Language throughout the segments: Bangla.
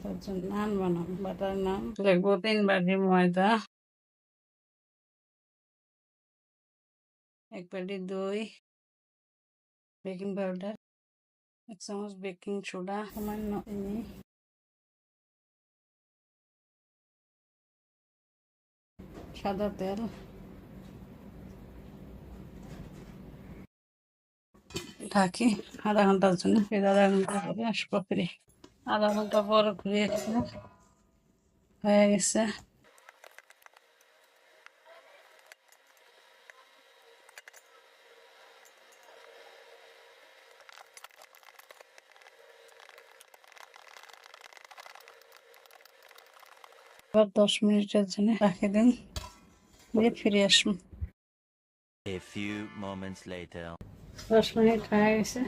তার জন্য নান বানাবো, বাটার নান। লাগবো 3 বাটি ময়দা, 1 বাটি দই, বেকিং পাউডার, 1 চামচ বেকিং সোডা, সামান্য চিনি, সাদা তেল। ঢাকি আধা ঘন্টার জন্য, ফির আধা ঘন্টা পরে আসবো ফিরে। আধা ঘন্টা পর ঘুরে এসে হয়ে গেছে। আবার 10 মিনিটের জন্য রাখি দিন, দিয়ে ফিরে আসুন। A few moments later. 10 minute হয়ে গেছে।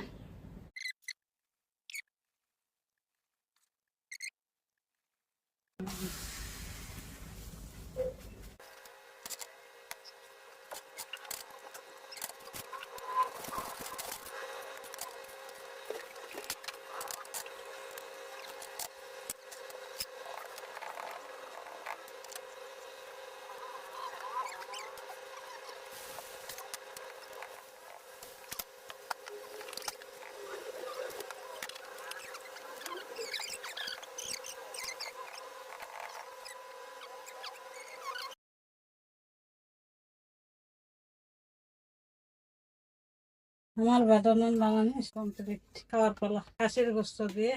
আমার বাটার নান বানানো কমপ্লিট। খাওয়ার পালা, খাসির গোস্ত দিয়ে